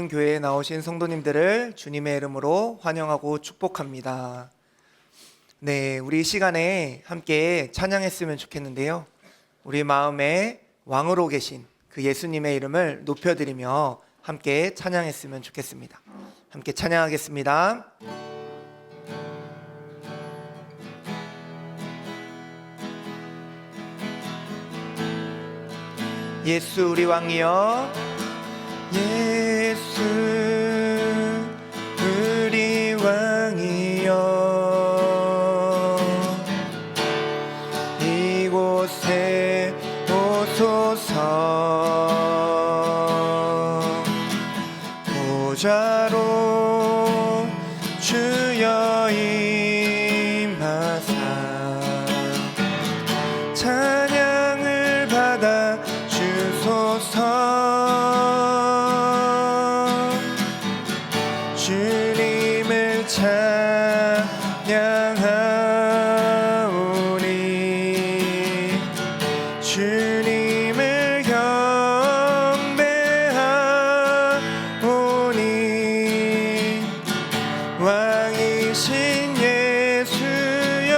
교회에 나오신 성도님들을 주님의 이름으로 환영하고 축복합니다. 네, 우리 이 시간에 함께 찬양했으면 좋겠는데요. 우리 마음에 왕으로 계신 그 예수님의 이름을 높여드리며 함께 찬양했으면 좋겠습니다. 함께 찬양하겠습니다. 예수 우리 왕이여, 예수 우리 왕이여, 이곳에 오소서. 보좌로 주여 임하사 찬양을 받아 주소서. 주님을 찬양하오니 주님을 경배하오니 왕이신 예수여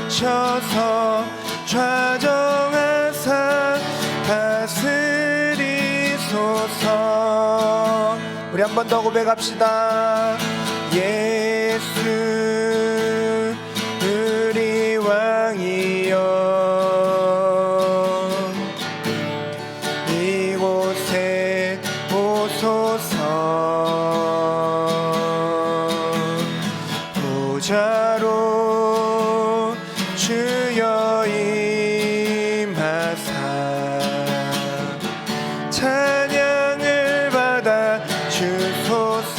오셔서 좌정하사 다스리소서. 우리 한 번 더 고백합시다. 예수 우리 왕이여, 이곳에 오소서. 보좌로 주여 임하사 찬양을 받아 주소서.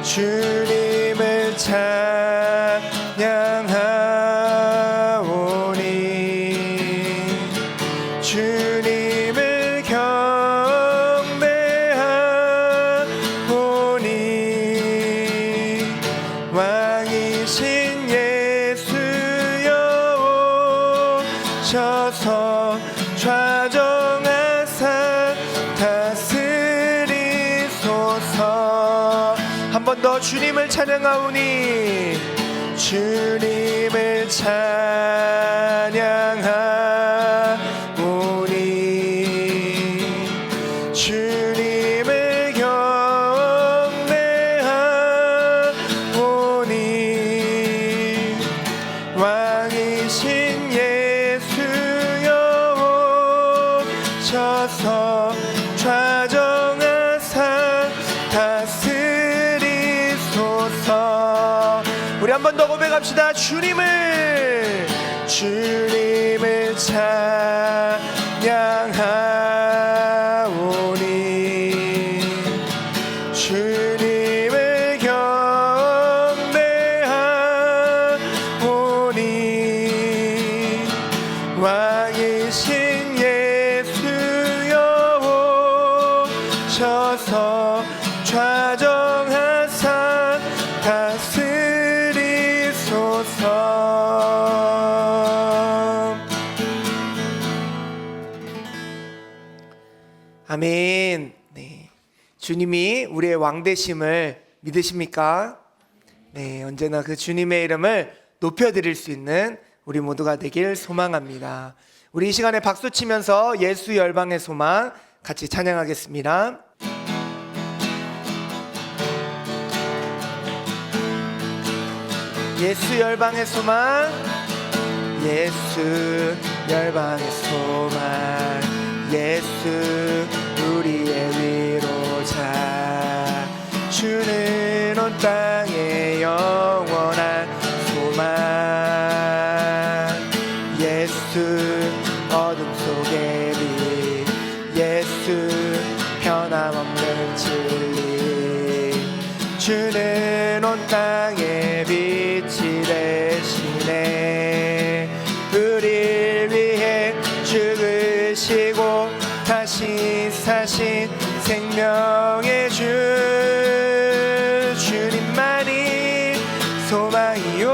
주님을 찬양하오니 주님을 경배하오니 왕이신 예수여 오셔서 좌정하사 다스리소서. 한 번 더 주님을 찬양하오니 주님을 찬양하오니 주님을 경배하오니 왕이신 예수여 오셔서 좌정하사 다스리소서. 우리 한 번 더 고백합시다. 주님을 찬양하오니 주님을 경배하오니 왕이신 예수여 오셔서 좌정하사 다스리소서. 아멘. 네, 주님이 우리의 왕 되심을 믿으십니까? 네, 언제나 그 주님의 이름을 높여드릴 수 있는 우리 모두가 되길 소망합니다. 우리 이 시간에 박수 치면서 예수 열방의 소망 같이 찬양하겠습니다. 예수 열방의 소망, 예수 열방의 소망, 예수 우리의 위로자. 주는 온 땅의 영원한 소망, 예수 어둠 속의 빛, 예수 변함없는 진리. 주는 온 땅의 빛이 되시네. 우리를 위해 죽으시고 다시 사신 생명의 주. 주님만이 소망이요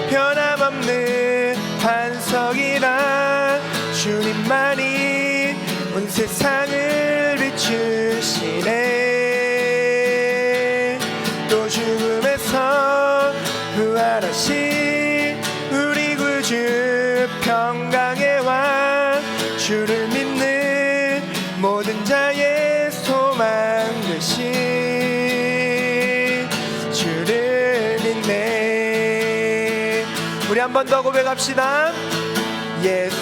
변함없는 반석이라. 주님만이 온 세상을 비추시네. 또 죽음에서 부활하신 우리 구주 평강의 왕, 주를 믿는 모든 자의 소망 되신 주를 믿네. 우리 한 번 더 고백합시다. 예수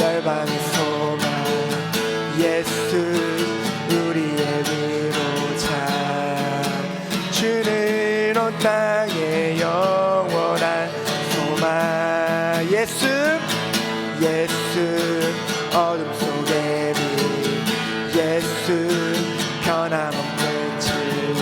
열방의 소망, 예수 우리의 위로자, 주는 온 땅의 영원한 소망. 예수 예수 어둠 속의 빛, 예수 변함없는 진리,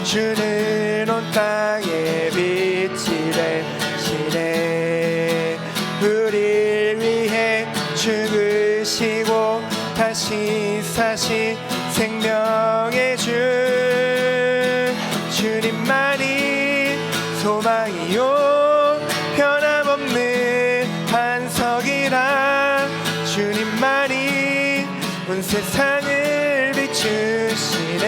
주는 온 땅의 빛이 되시네. 우릴 위해 죽으시고 다시 사신 생명의 주, 주님만이 소망이요 변함없는 반석이라. 주님만이 온 세상을 비추시네.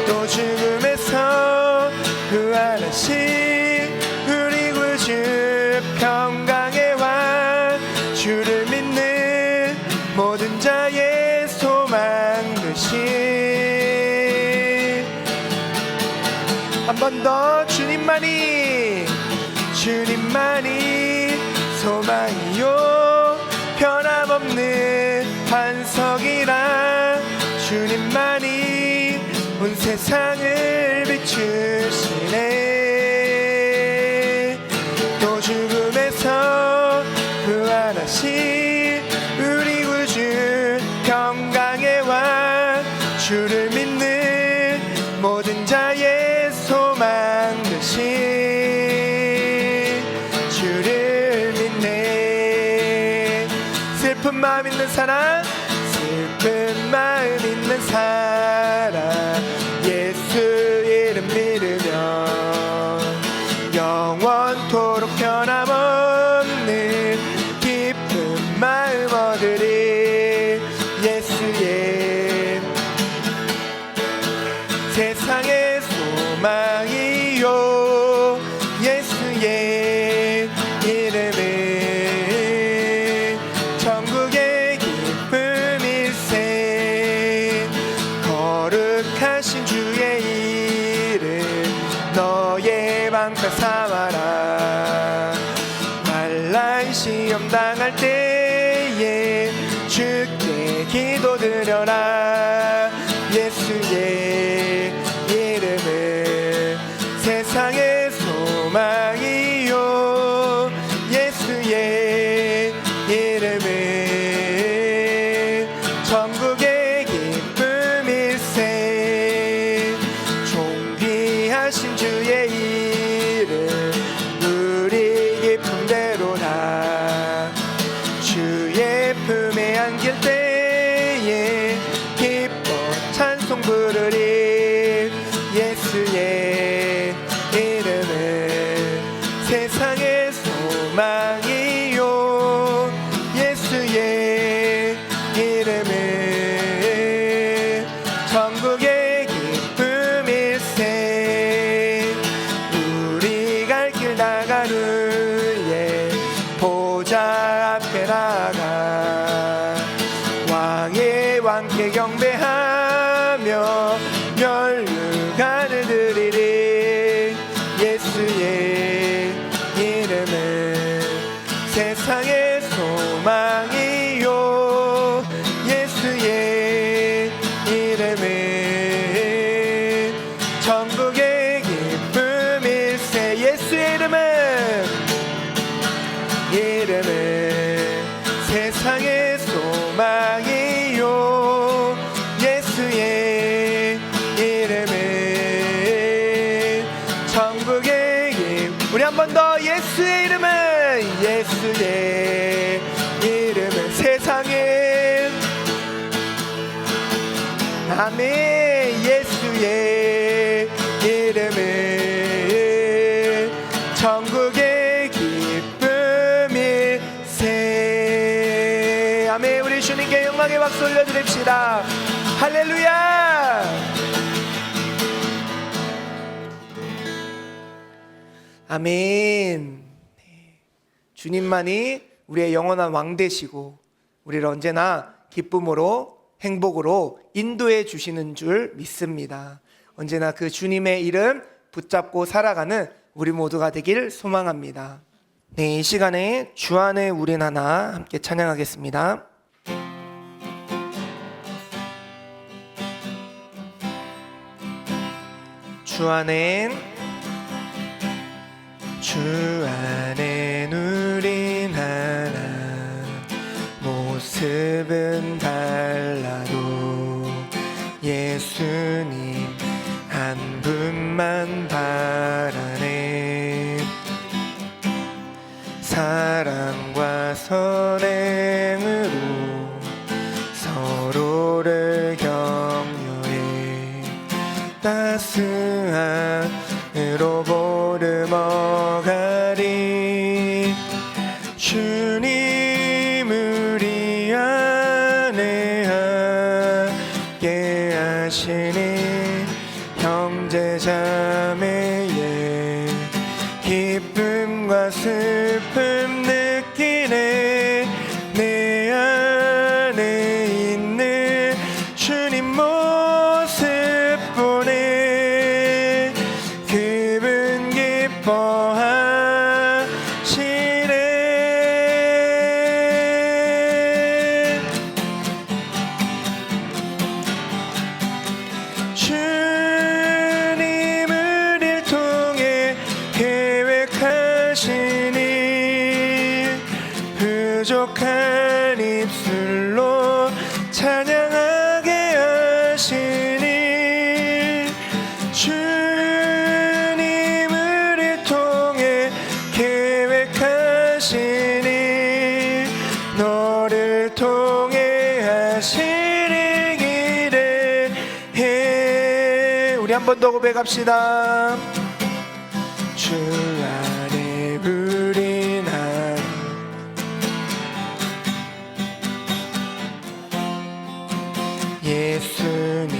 또 죽음에서 부활하신 우리 구주 평강의 왕, 주를 믿는 모든 자의 소망 되신. 한 번 더. 주님만이 소망이요 변함없는 반석이라. 주님만이 온 세상을 비추시네. 또 죽음에서 부활하신 우리 구주 평강의 왕, 주를 믿는 모든 자의 소망 되신 주를 믿네. 슬픈 마음 있는 사람, 슬픈 마음 있는 사람, 예수 이름 믿으면 영원토록 변함없는 기쁜 마음 얻으리. 예수의 세상의 소망이요, 예수의 이름은 천국의 기쁨일세. 거룩하신 주의 이름 너의 방패 삼아라. 말란 시험 당할 때에 주께 기도드려라. 예수의 이름은 세상의 소망이요, 예수의 이름은 천국의 기쁨일세. 존귀하신 주의 이름 우리 기쁨대로다. 주의 품에 안길 때에 기뻐 찬송 부르리. 예수의 이름은 세상의 소망이요, 예수의 이름은 천국의 기쁨일세. 우리 갈 길 나간 후에 보좌 앞에 나가 왕의 왕께 경배하며 멸류관을 드리리. 예수의 이름은 세상의 소망이요, 예수의 이름은 천국의 기쁨일세. 예수의 이름은 세상의 소망이요, 예수의 이름은 천국의 기쁨. 우리 한 번 더. 예수의 이름은 세상의 아멘. 예수의 이름은 천국의 기쁨일세. 아멘. 우리 주님께 영광의 박수 올려드립시다. 할렐루야. 아멘. 주님만이 우리의 영원한 왕 되시고 우리를 언제나 기쁨으로 행복으로 인도해 주시는 줄 믿습니다. 언제나 그 주님의 이름 붙잡고 살아가는 우리 모두가 되길 소망합니다. 네, 이 시간에 주 안에 우린 하나 함께 찬양하겠습니다. 주 안엔 우린 하나 모습은 달라도 예수님 한 분만 바라네. 사랑과 선행으로 서로를 격려해 따스함으로 보듬어가리. 주님 우리 안에 함께 하시니 형제자매의 기쁨과 슬픔 느끼네. 내 안에 있는 주님 모습 보네. 그분 기뻐하시네. 주님 우리를 통해 계획하시니 부족한 입술로 찬양하게 하시니. 주님 우리를 통해 계획하시니 너를 통해 하시길 기대해. 우리 한 번 더 고백합시다. 주 안에 우린 하나 예수님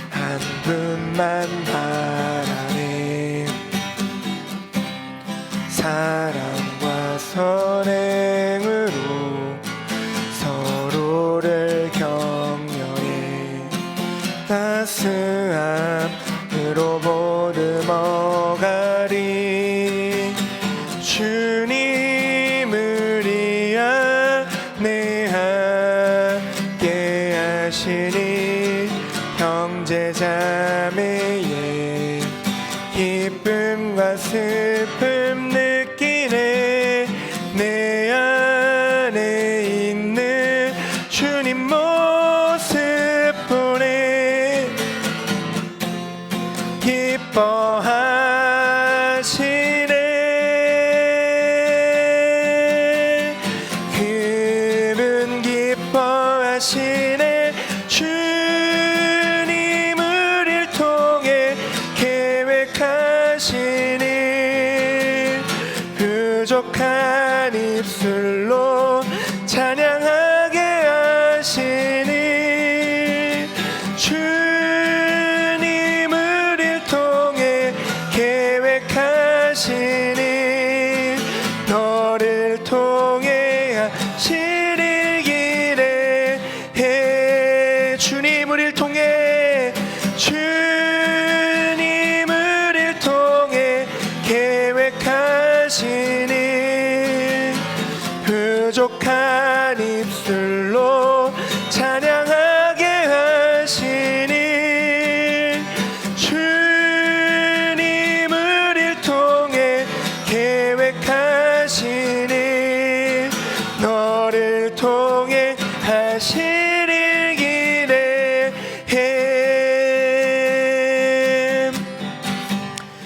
한 분만 바라네. 사랑과 선행으로 서로를 격려해 따스함으로 보듬어가리. 주님 우리 안에 함께 하시니 형제자매의 기쁨과 슬픔 느끼네. 내 안에 있는 주님 모습 보네. 기뻐하시네. 그분 기뻐하시네. 주님 우리를 통해 계획하시니 부족한 입술로 찬양하게 하시니. 주님 우리를 통해 계획하시니 너를 통해 하시길 기대해. 주님 우리를 통해 주님 우리를 통해 계획하시니 부족한 입술로 찬양하게 하시니. 주님 우리를 통해 계획하시니 너를 통해 하시길 기대해.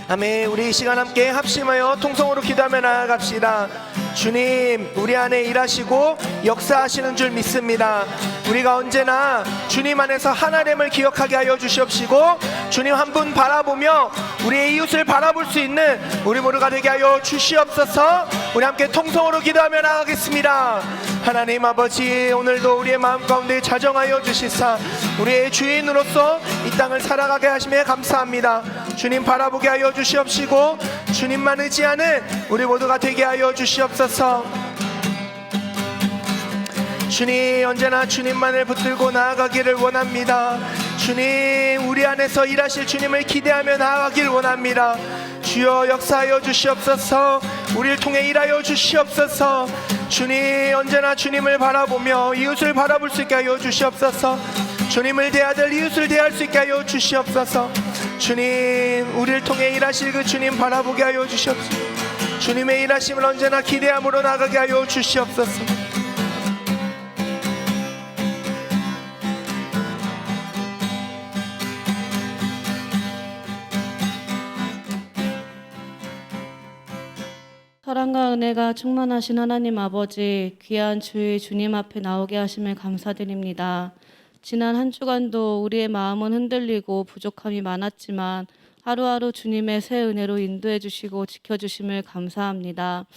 아멘. 우리 이 시간 함께 합심하여 통성으로 기도하며 나아갑시다. 주님 우리 안에 일하시고 역사하시는 줄 믿습니다. 우리가 언제나 주님 안에서 하나됨을 기억하게 하여 주시옵시고 주님 한 분 바라보며 우리의 이웃을 바라볼 수 있는 우리 모두가 되게 하여 주시옵소서. 우리 함께 통성으로 기도하며 나아가겠습니다. 하나님 아버지, 오늘도 우리의 마음 가운데 자정하여 주시사 우리의 주인으로서 이 땅을 살아가게 하심에 감사합니다. 주님 바라보게 하여 주시옵시고 주님만 의지하는 우리 모두가 되게 하여 주시옵소서. 주님, 언제나 주님만을 붙들고 나아가기를 원합니다. 주님, 우리 안에서 일하실 주님을 기대하며 나아가길 원합니다. 주여 역사하여 주시옵소서. 우리를 통해 일하여 주시옵소서. 주님, 언제나 주님을 바라보며 이웃을 바라볼 수 있게 하여 주시옵소서. 주님을 대하들 이웃을 대할 수 있게 하여 주시옵소서. 주님, 우리를 통해 일하실 그 주님 바라보게 하여 주시옵소서. 주님의 일하심을 언제나 기대함으로 나가게 하여 주시옵소서. 사랑과 은혜가 충만하신 하나님 아버지, 귀한 주의 주님 앞에 나오게 하심을 감사드립니다. 지난 한 주간도 우리의 마음은 흔들리고 부족함이 많았지만 하루하루 주님의 새 은혜로 인도해 주시고 지켜주심을 감사합니다.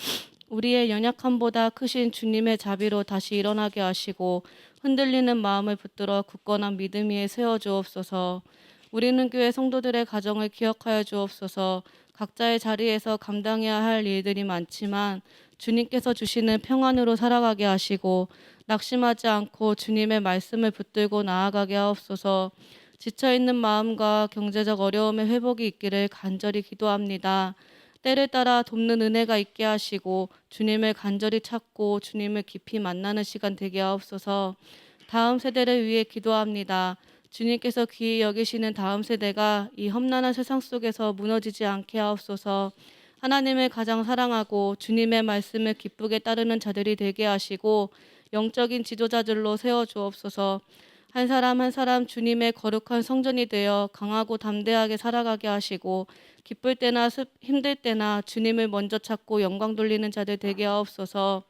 우리의 연약함보다 크신 주님의 자비로 다시 일어나게 하시고 흔들리는 마음을 붙들어 굳건한 믿음 위에 세워주옵소서. 우리는 교회 성도들의 가정을 기억하여 주옵소서. 각자의 자리에서 감당해야 할 일들이 많지만 주님께서 주시는 평안으로 살아가게 하시고 낙심하지 않고 주님의 말씀을 붙들고 나아가게 하옵소서. 지쳐있는 마음과 경제적 어려움의 회복이 있기를 간절히 기도합니다. 때를 따라 돕는 은혜가 있게 하시고 주님을 간절히 찾고 주님을 깊이 만나는 시간 되게 하옵소서. 다음 세대를 위해 기도합니다. 주님께서 귀히 여기시는 다음 세대가 이 험난한 세상 속에서 무너지지 않게 하옵소서. 하나님을 가장 사랑하고 주님의 말씀을 기쁘게 따르는 자들이 되게 하시고 영적인 지도자들로 세워주옵소서. 한 사람 한 사람 주님의 거룩한 성전이 되어 강하고 담대하게 살아가게 하시고 기쁠 때나 힘들 때나 주님을 먼저 찾고 영광 돌리는 자들 되게 하옵소서.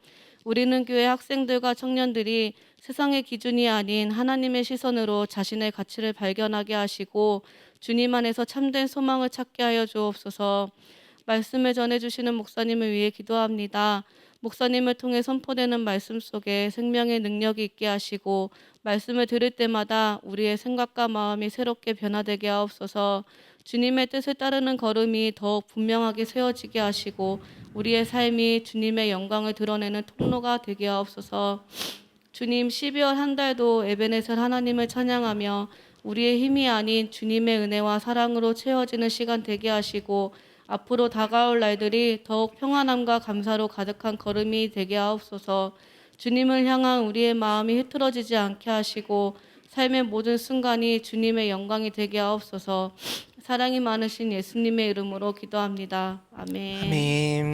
우리는 교회 학생들과 청년들이 세상의 기준이 아닌 하나님의 시선으로 자신의 가치를 발견하게 하시고 주님 안에서 참된 소망을 찾게 하여 주옵소서. 말씀을 전해주시는 목사님을 위해 기도합니다. 목사님을 통해 선포되는 말씀 속에 생명의 능력이 있게 하시고 말씀을 들을 때마다 우리의 생각과 마음이 새롭게 변화되게 하옵소서. 주님의 뜻을 따르는 걸음이 더욱 분명하게 세워지게 하시고 우리의 삶이 주님의 영광을 드러내는 통로가 되게 하옵소서. 주님, 12월 한 달도 에베네셀 하나님을 찬양하며 우리의 힘이 아닌 주님의 은혜와 사랑으로 채워지는 시간 되게 하시고 앞으로 다가올 날들이 더욱 평안함과 감사로 가득한 걸음이 되게 하옵소서. 주님을 향한 우리의 마음이 흐트러지지 않게 하시고 삶의 모든 순간이 주님의 영광이 되게 하옵소서. 사랑이 많으신 예수님의 이름으로 기도합니다. 아멘. 아멘.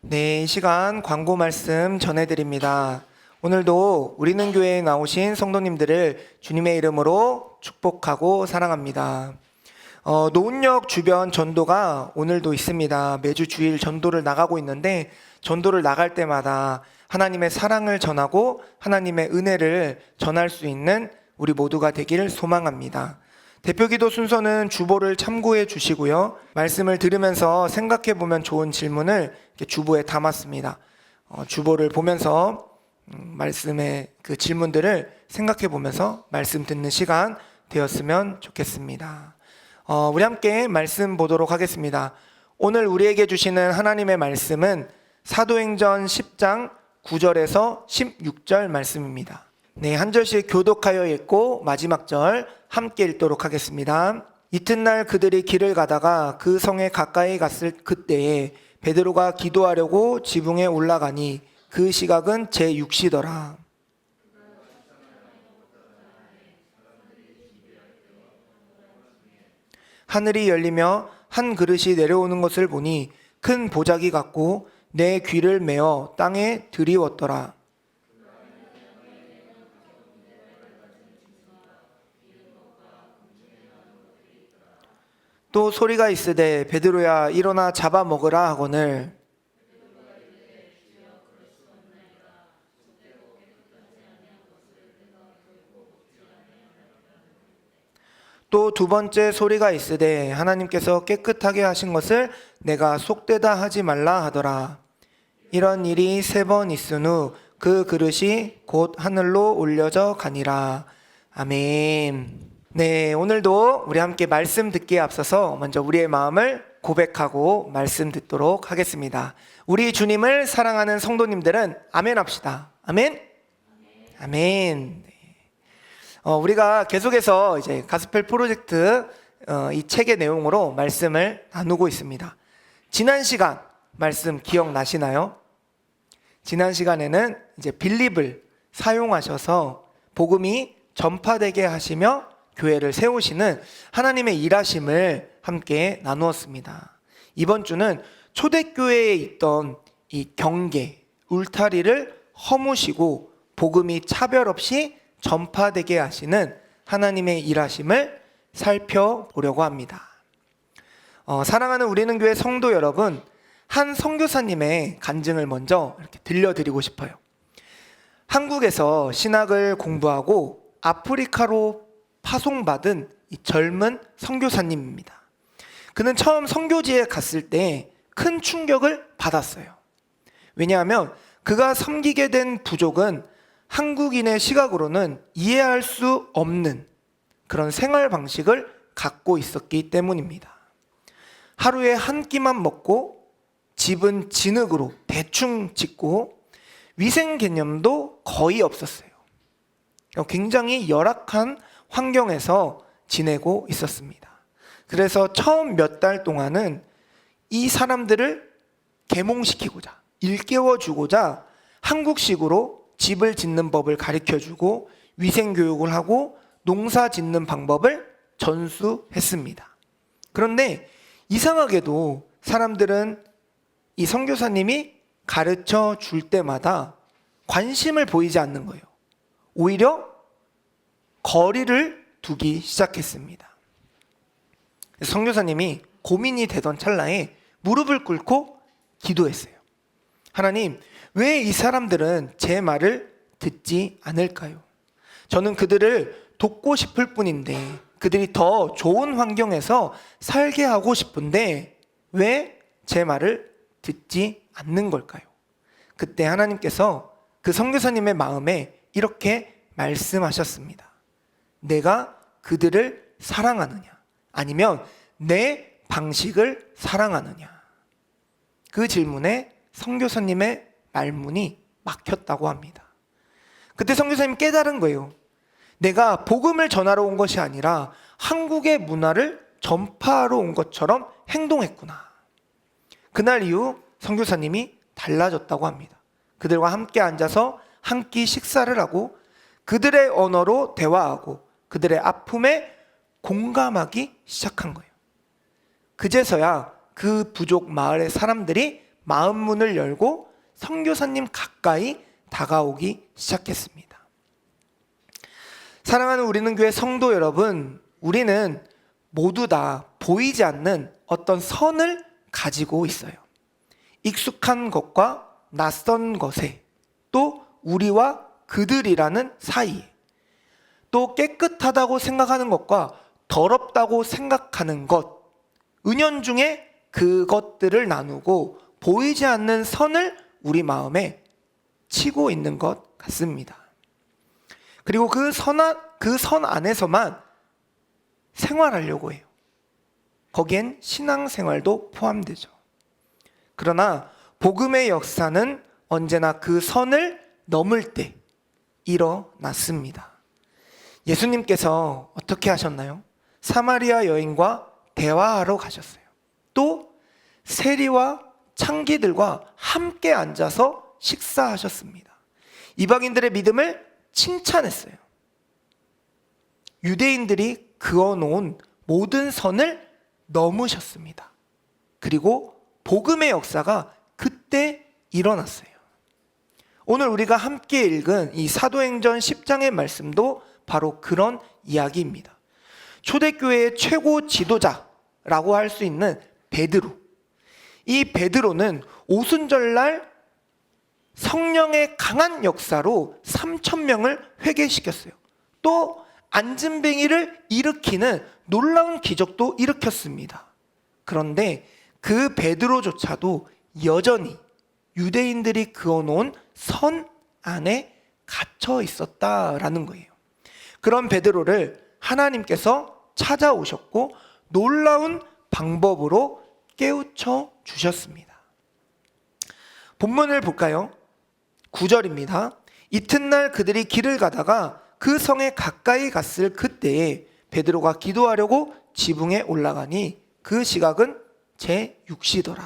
네, 이 시간 광고 말씀 전해드립니다. 오늘도 우리는 교회에 나오신 성도님들을 주님의 이름으로 축복하고 사랑합니다. 노은역 주변 전도가 오늘도 있습니다. 매주 주일 전도를 나가고 있는데 전도를 나갈 때마다 하나님의 사랑을 전하고 하나님의 은혜를 전할 수 있는 우리 모두가 되기를 소망합니다. 대표기도 순서는 주보를 참고해 주시고요. 말씀을 들으면서 생각해 보면 좋은 질문을 이렇게 주보에 담았습니다. 주보를 보면서 말씀의 그 질문들을 생각해 보면서 말씀 듣는 시간 되었으면 좋겠습니다. 우리 함께 말씀 보도록 하겠습니다. 오늘 우리에게 주시는 하나님의 말씀은 사도행전 10장 9절에서 16절 말씀입니다. 네, 한 절씩 교독하여 읽고 마지막 절 함께 읽도록 하겠습니다. 이튿날 그들이 길을 가다가 그 성에 가까이 갔을 그때에 베드로가 기도하려고 지붕에 올라가니 그 시각은 제6시더라. 하늘이 열리며 한 그릇이 내려오는 것을 보니 큰 보자기 같고 내 귀를 메어 땅에 들이웠더라. 또 소리가 있으되 베드로야 일어나 잡아먹으라 하거늘 또 두 번째 소리가 있으되 하나님께서 깨끗하게 하신 것을 내가 속되다 하지 말라 하더라. 이런 일이 3번 있은 후 그 그릇이 곧 하늘로 올려져 가니라. 아멘. 네, 오늘도 우리 함께 말씀 듣기에 앞서서 먼저 우리의 마음을 고백하고 말씀 듣도록 하겠습니다. 우리 주님을 사랑하는 성도님들은 아멘 합시다. 아멘. 아멘. 우리가 계속해서 이제 가스펠 프로젝트 이 책의 내용으로 말씀을 나누고 있습니다. 지난 시간 말씀 기억나시나요? 지난 시간에는 이제 빌립을 사용하셔서 복음이 전파되게 하시며 교회를 세우시는 하나님의 일하심을 함께 나누었습니다. 이번 주는 초대교회에 있던 이 경계, 울타리를 허무시고 복음이 차별 없이 전파되게 하시는 하나님의 일하심을 살펴보려고 합니다. 사랑하는 우리는 교회 성도 여러분, 한 선교사님의 간증을 먼저 이렇게 들려드리고 싶어요. 한국에서 신학을 공부하고 아프리카로 파송받은 이 젊은 선교사님입니다. 그는 처음 선교지에 갔을 때 큰 충격을 받았어요. 왜냐하면 그가 섬기게 된 부족은 한국인의 시각으로는 이해할 수 없는 그런 생활 방식을 갖고 있었기 때문입니다. 하루에 한 끼만 먹고 집은 진흙으로 대충 짓고 위생 개념도 거의 없었어요. 굉장히 열악한 환경에서 지내고 있었습니다. 그래서 처음 몇 달 동안은 이 사람들을 계몽시키고자, 일깨워주고자 한국식으로 집을 짓는 법을 가르쳐주고 위생교육을 하고 농사 짓는 방법을 전수했습니다. 그런데 이상하게도 사람들은 이 선교사님이 가르쳐 줄 때마다 관심을 보이지 않는 거예요. 오히려 거리를 두기 시작했습니다. 선교사님이 고민이 되던 찰나에 무릎을 꿇고 기도했어요. 하나님, 왜 이 사람들은 제 말을 듣지 않을까요? 저는 그들을 돕고 싶을 뿐인데, 그들이 더 좋은 환경에서 살게 하고 싶은데 왜 제 말을 듣지 않는 걸까요? 그때 하나님께서 그 선교사님의 마음에 이렇게 말씀하셨습니다. 내가 그들을 사랑하느냐, 아니면 내 방식을 사랑하느냐. 그 질문에 선교사님의 말문이 막혔다고 합니다. 그때 선교사님이 깨달은 거예요. 내가 복음을 전하러 온 것이 아니라 한국의 문화를 전파하러 온 것처럼 행동했구나. 그날 이후 선교사님이 달라졌다고 합니다. 그들과 함께 앉아서 한 끼 식사를 하고 그들의 언어로 대화하고 그들의 아픔에 공감하기 시작한 거예요. 그제서야 그 부족 마을의 사람들이 마음 문을 열고 선교사님 가까이 다가오기 시작했습니다. 사랑하는 우리는 교회 성도 여러분, 우리는 모두 다 보이지 않는 어떤 선을 가지고 있어요. 익숙한 것과 낯선 것에, 또 우리와 그들이라는 사이에, 또 깨끗하다고 생각하는 것과 더럽다고 생각하는 것, 은연중에 그것들을 나누고 보이지 않는 선을 우리 마음에 치고 있는 것 같습니다. 그리고 그 선 안에서만 생활하려고 해요. 거기엔 신앙생활도 포함되죠. 그러나 복음의 역사는 언제나 그 선을 넘을 때 일어났습니다. 예수님께서 어떻게 하셨나요? 사마리아 여인과 대화하러 가셨어요. 또 세리와 창기들과 함께 앉아서 식사하셨습니다. 이방인들의 믿음을 칭찬했어요. 유대인들이 그어놓은 모든 선을 넘으셨습니다. 그리고 복음의 역사가 그때 일어났어요. 오늘 우리가 함께 읽은 이 사도행전 10장의 말씀도 바로 그런 이야기입니다. 초대교회의 최고 지도자라고 할 수 있는 베드로. 이 베드로는 오순절날 성령의 강한 역사로 3,000명을 회개시켰어요. 또 안진뱅이를 일으키는 놀라운 기적도 일으켰습니다. 그런데 그 베드로조차도 여전히 유대인들이 그어놓은 선 안에 갇혀 있었다라는 거예요. 그런 베드로를 하나님께서 찾아오셨고 놀라운 방법으로 깨우쳐 주셨습니다. 본문을 볼까요? 9절입니다. 이튿날 그들이 길을 가다가 그 성에 가까이 갔을 그때에 베드로가 기도하려고 지붕에 올라가니 그 시각은 제6시더라.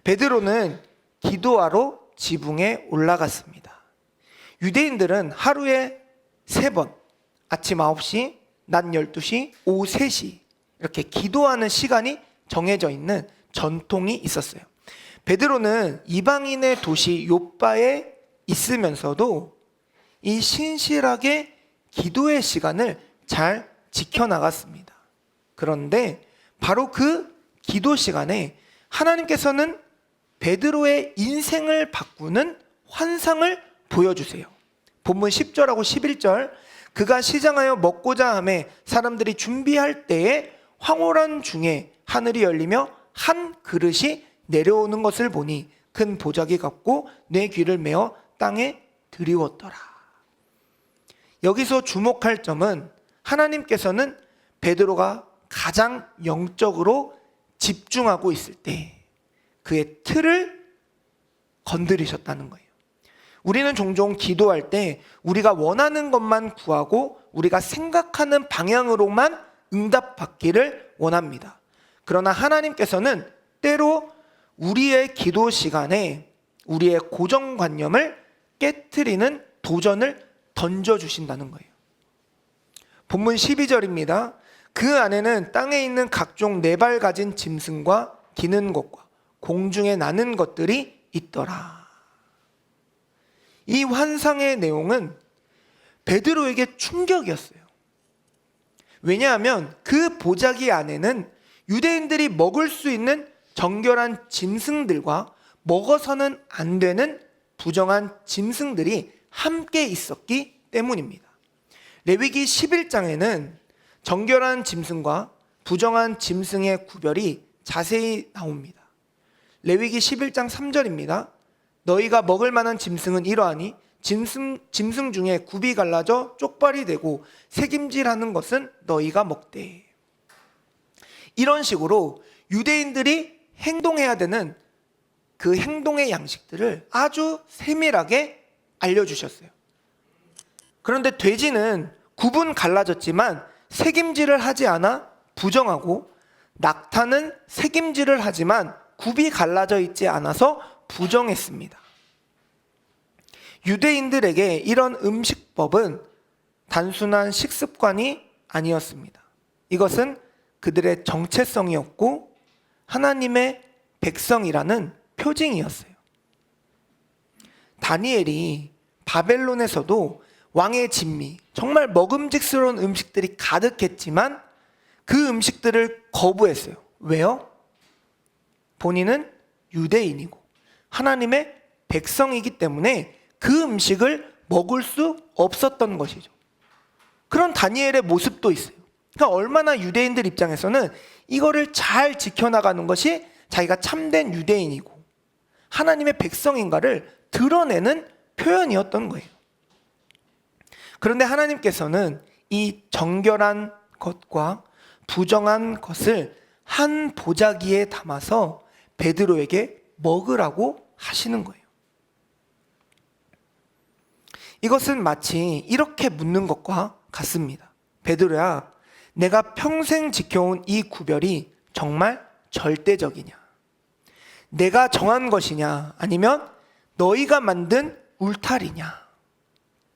베드로는 기도하러 지붕에 올라갔습니다. 유대인들은 하루에 3번, 아침 9시, 낮 12시, 오후 3시 이렇게 기도하는 시간이 정해져 있는 전통이 있었어요. 베드로는 이방인의 도시 욥바에 있으면서도 이 신실하게 기도의 시간을 잘 지켜나갔습니다. 그런데 바로 그 기도 시간에 하나님께서는 베드로의 인생을 바꾸는 환상을 보여주세요. 본문 10절하고 11절, 그가 시장하여 먹고자 하매 사람들이 준비할 때에 황홀한 중에 하늘이 열리며 한 그릇이 내려오는 것을 보니 큰 보자기 같고 내 귀를 메어 땅에 드리웠더라. 여기서 주목할 점은 하나님께서는 베드로가 가장 영적으로 집중하고 있을 때 그의 틀을 건드리셨다는 거예요. 우리는 종종 기도할 때 우리가 원하는 것만 구하고 우리가 생각하는 방향으로만 응답받기를 원합니다. 그러나 하나님께서는 때로 우리의 기도 시간에 우리의 고정관념을 깨트리는 도전을 던져주신다는 거예요. 본문 12절입니다. 그 안에는 땅에 있는 각종 4발 가진 짐승과 기는 것과 공중에 나는 것들이 있더라. 이 환상의 내용은 베드로에게 충격이었어요. 왜냐하면 그 보자기 안에는 유대인들이 먹을 수 있는 정결한 짐승들과 먹어서는 안 되는 부정한 짐승들이 함께 있었기 때문입니다. 레위기 11장에는 정결한 짐승과 부정한 짐승의 구별이 자세히 나옵니다. 레위기 11장 3절입니다. 너희가 먹을 만한 짐승은 이러하니 짐승 중에 굽이 갈라져 쪽발이 되고 새김질하는 것은 너희가 먹되. 이런 식으로 유대인들이 행동해야 되는 그 행동의 양식들을 아주 세밀하게 알려주셨어요. 그런데 돼지는 굽은 갈라졌지만 새김질을 하지 않아 부정하고, 낙타는 새김질을 하지만 굽이 갈라져 있지 않아서 부정했습니다. 유대인들에게 이런 음식법은 단순한 식습관이 아니었습니다. 이것은 그들의 정체성이었고 하나님의 백성이라는 표징이었어요. 다니엘이 바벨론에서도 왕의 진미, 정말 먹음직스러운 음식들이 가득했지만 그 음식들을 거부했어요. 왜요? 본인은 유대인이고 하나님의 백성이기 때문에 그 음식을 먹을 수 없었던 것이죠. 그런 다니엘의 모습도 있어요. 그러니까 얼마나 유대인들 입장에서는 이거를 잘 지켜나가는 것이 자기가 참된 유대인이고 하나님의 백성인가를 드러내는 표현이었던 거예요. 그런데 하나님께서는 이 정결한 것과 부정한 것을 한 보자기에 담아서 베드로에게 먹으라고 하시는 거예요. 이것은 마치 이렇게 묻는 것과 같습니다. 베드로야, 내가 평생 지켜온 이 구별이 정말 절대적이냐? 내가 정한 것이냐? 아니면 너희가 만든 울타리냐?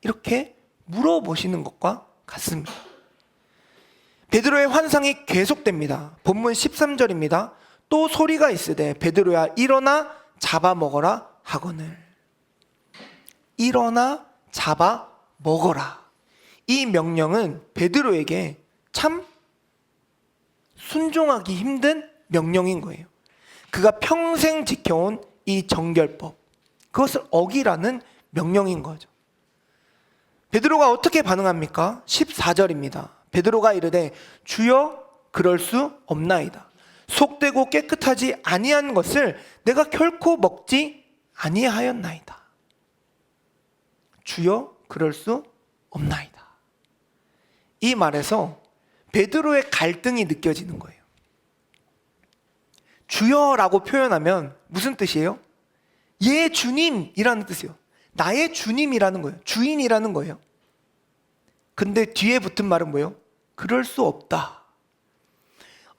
이렇게 물어보시는 것과 같습니다. 베드로의 환상이 계속됩니다. 본문 13절입니다. 또 소리가 있으되 베드로야 일어나 잡아먹어라 하거늘. 일어나 잡아 먹어라. 이 명령은 베드로에게 참 순종하기 힘든 명령인 거예요. 그가 평생 지켜온 이 정결법, 그것을 어기라는 명령인 거죠. 베드로가 어떻게 반응합니까? 14절입니다. 베드로가 이르되 주여 그럴 수 없나이다. 속되고 깨끗하지 아니한 것을 내가 결코 먹지 아니하였나이다. 주여 그럴 수 없나이다. 이 말에서 베드로의 갈등이 느껴지는 거예요. 주여라고 표현하면 무슨 뜻이에요? 예, 주님이라는 뜻이에요. 나의 주님이라는 거예요. 주인이라는 거예요. 근데 뒤에 붙은 말은 뭐예요? 그럴 수 없다.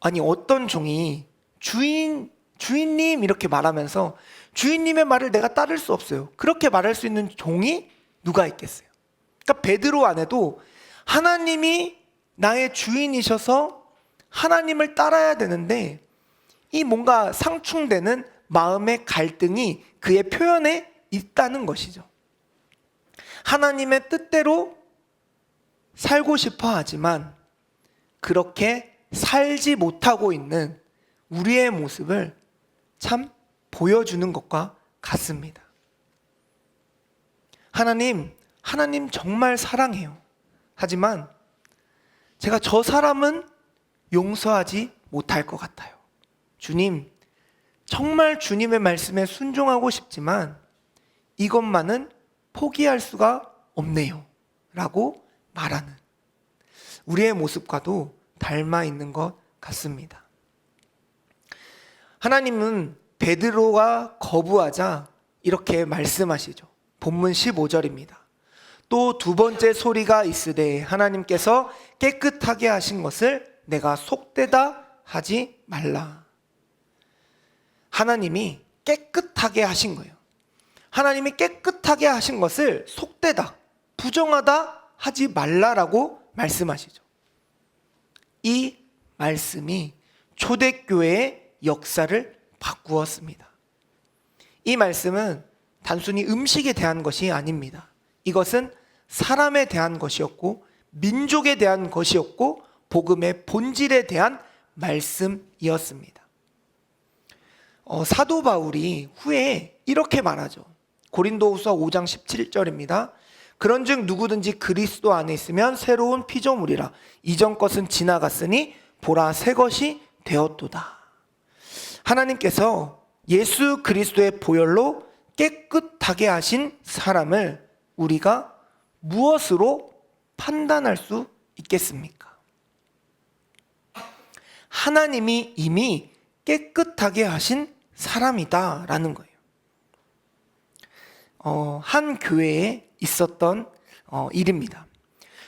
아니, 어떤 종이 주인님 이렇게 말하면서 주인님의 말을 내가 따를 수 없어요. 그렇게 말할 수 있는 종이 누가 있겠어요? 그러니까 베드로 안에도 하나님이 나의 주인이셔서 하나님을 따라야 되는데 이 뭔가 상충되는 마음의 갈등이 그의 표현에 있다는 것이죠. 하나님의 뜻대로 살고 싶어 하지만 그렇게 살지 못하고 있는 우리의 모습을 참 보여주는 것과 같습니다. 하나님 정말 사랑해요. 하지만 제가 저 사람은 용서하지 못할 것 같아요. 주님, 정말 주님의 말씀에 순종하고 싶지만 이것만은 포기할 수가 없네요. 라고 말하는 우리의 모습과도 닮아 있는 것 같습니다. 하나님은 베드로가 거부하자 이렇게 말씀하시죠. 본문 15절입니다. 또 두 번째 소리가 있으되 하나님께서 깨끗하게 하신 것을 내가 속되다 하지 말라. 하나님이 깨끗하게 하신 거예요. 하나님이 깨끗하게 하신 것을 속되다, 부정하다 하지 말라라고 말씀하시죠. 이 말씀이 초대교회의 역사를 바꾸었습니다. 이 말씀은 단순히 음식에 대한 것이 아닙니다. 이것은 사람에 대한 것이었고 민족에 대한 것이었고 복음의 본질에 대한 말씀이었습니다. 사도 바울이 후에 이렇게 말하죠. 고린도후서 5장 17절입니다. 그런즉 누구든지 그리스도 안에 있으면 새로운 피조물이라. 이전 것은 지나갔으니 보라 새 것이 되었도다. 하나님께서 예수 그리스도의 보혈로 깨끗하게 하신 사람을 우리가 무엇으로 판단할 수 있겠습니까? 하나님이 이미 깨끗하게 하신 사람이다라는 거예요. 한 교회에 있었던 일입니다.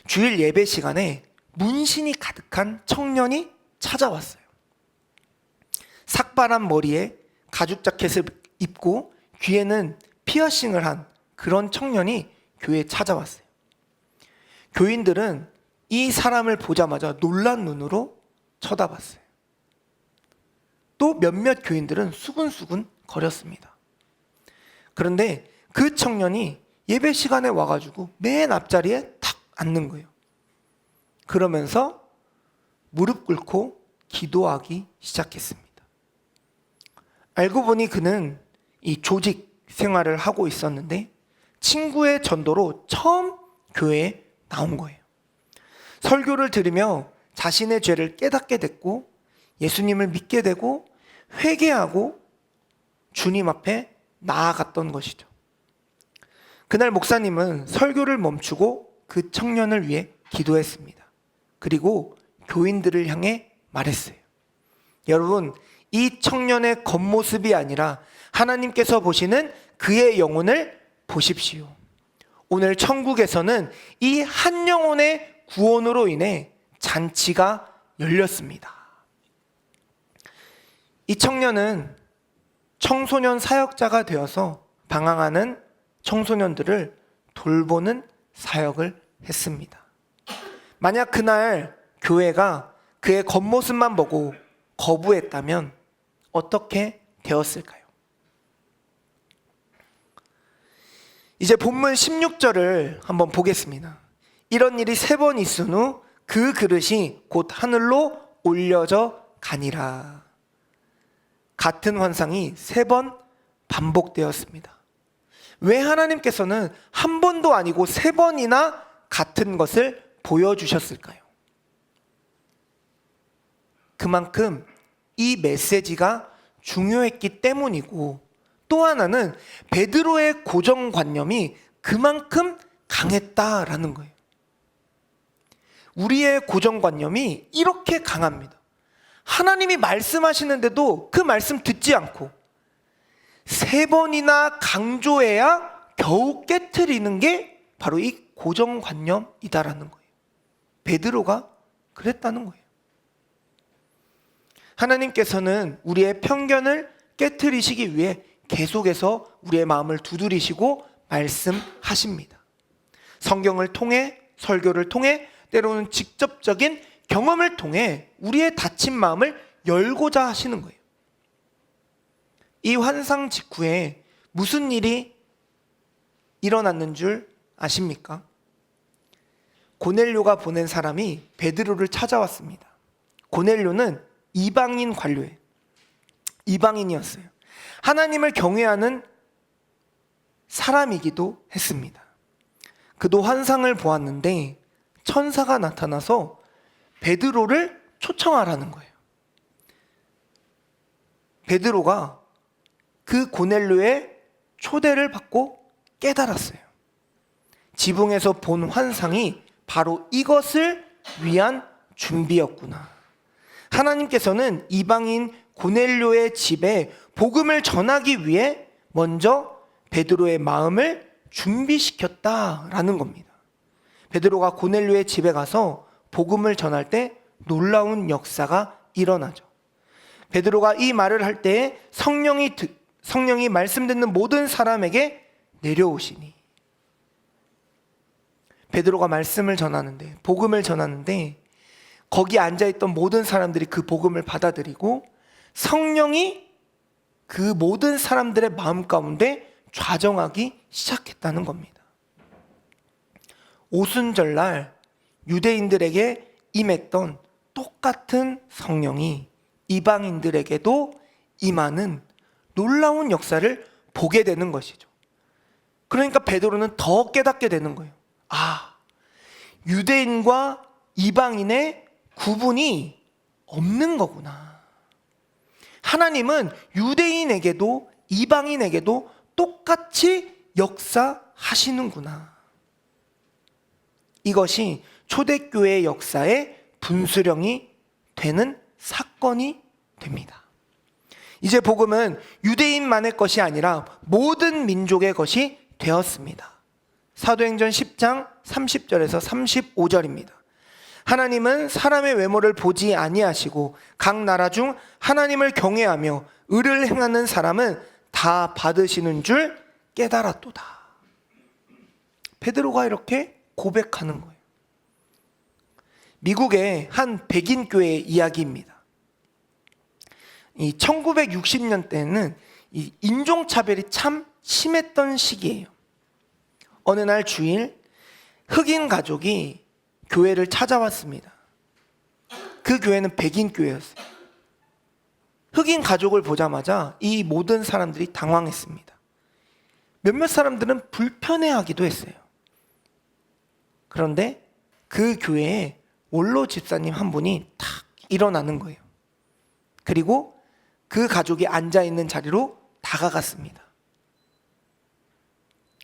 주일 예배 시간에 문신이 가득한 청년이 찾아왔어요. 삭발한 머리에 가죽 자켓을 입고 귀에는 피어싱을 한 그런 청년이 교회에 찾아왔어요. 교인들은 이 사람을 보자마자 놀란 눈으로 쳐다봤어요. 또 몇몇 교인들은 수근수근 거렸습니다. 그런데 그 청년이 예배 시간에 와가지고 맨 앞자리에 탁 앉는 거예요. 그러면서 무릎 꿇고 기도하기 시작했습니다. 알고 보니 그는 이 조직 생활을 하고 있었는데 친구의 전도로 처음 교회에 나온 거예요. 설교를 들으며 자신의 죄를 깨닫게 됐고 예수님을 믿게 되고 회개하고 주님 앞에 나아갔던 것이죠. 그날 목사님은 설교를 멈추고 그 청년을 위해 기도했습니다. 그리고 교인들을 향해 말했어요. 여러분, 이 청년의 겉모습이 아니라 하나님께서 보시는 그의 영혼을 보십시오. 오늘 천국에서는 이 한 영혼의 구원으로 인해 잔치가 열렸습니다. 이 청년은 청소년 사역자가 되어서 방황하는 청소년들을 돌보는 사역을 했습니다. 만약 그날 교회가 그의 겉모습만 보고 거부했다면 어떻게 되었을까요? 이제 본문 16절을 한번 보겠습니다. 이런 일이 3번 있은 후 그 그릇이 곧 하늘로 올려져 가니라. 같은 환상이 3번 반복되었습니다. 왜 하나님께서는 한 번도 아니고 3번이나 같은 것을 보여주셨을까요? 그만큼 이 메시지가 중요했기 때문이고 또 하나는 베드로의 고정관념이 그만큼 강했다라는 거예요. 우리의 고정관념이 이렇게 강합니다. 하나님이 말씀하시는데도 그 말씀 듣지 않고 3번이나 강조해야 겨우 깨트리는 게 바로 이 고정관념이다라는 거예요. 베드로가 그랬다는 거예요. 하나님께서는 우리의 편견을 깨트리시기 위해 계속해서 우리의 마음을 두드리시고 말씀하십니다. 성경을 통해, 설교를 통해, 때로는 직접적인 경험을 통해 우리의 닫힌 마음을 열고자 하시는 거예요. 이 환상 직후에 무슨 일이 일어났는 줄 아십니까? 고넬료가 보낸 사람이 베드로를 찾아왔습니다. 고넬료는 이방인 관료예요. 이방인이었어요. 하나님을 경외하는 사람이기도 했습니다. 그도 환상을 보았는데 천사가 나타나서 베드로를 초청하라는 거예요. 베드로가 그 고넬료의 초대를 받고 깨달았어요. 지붕에서 본 환상이 바로 이것을 위한 준비였구나. 하나님께서는 이방인 고넬료의 집에 복음을 전하기 위해 먼저 베드로의 마음을 준비시켰다라는 겁니다. 베드로가 고넬료의 집에 가서 복음을 전할 때 놀라운 역사가 일어나죠. 베드로가 이 말을 할 때에 성령이 말씀 듣는 모든 사람에게 내려오시니, 베드로가 말씀을 전하는데, 복음을 전하는데 거기 앉아있던 모든 사람들이 그 복음을 받아들이고 성령이 그 모든 사람들의 마음 가운데 좌정하기 시작했다는 겁니다. 오순절날 유대인들에게 임했던 똑같은 성령이 이방인들에게도 임하는 놀라운 역사를 보게 되는 것이죠. 그러니까 베드로는 더 깨닫게 되는 거예요. 아, 유대인과 이방인의 구분이 없는 거구나. 하나님은 유대인에게도 이방인에게도 똑같이 역사하시는구나. 이것이 초대교회 역사의 분수령이 되는 사건이 됩니다. 이제 복음은 유대인만의 것이 아니라 모든 민족의 것이 되었습니다. 사도행전 10장 30절에서 35절입니다. 하나님은 사람의 외모를 보지 아니하시고 각 나라 중 하나님을 경외하며 의를 행하는 사람은 다 받으시는 줄 깨달았도다. 베드로가 이렇게 고백하는 거예요. 미국의 한 백인 교회 이야기입니다. 이 1960년대에는 이 인종차별이 참 심했던 시기예요. 어느 날 주일 흑인 가족이 교회를 찾아왔습니다. 그 교회는 백인 교회였어요. 흑인 가족을 보자마자 이 모든 사람들이 당황했습니다. 몇몇 사람들은 불편해하기도 했어요. 그런데 그 교회에 원로 집사님 한 분이 탁 일어나는 거예요. 그리고 그 가족이 앉아있는 자리로 다가갔습니다.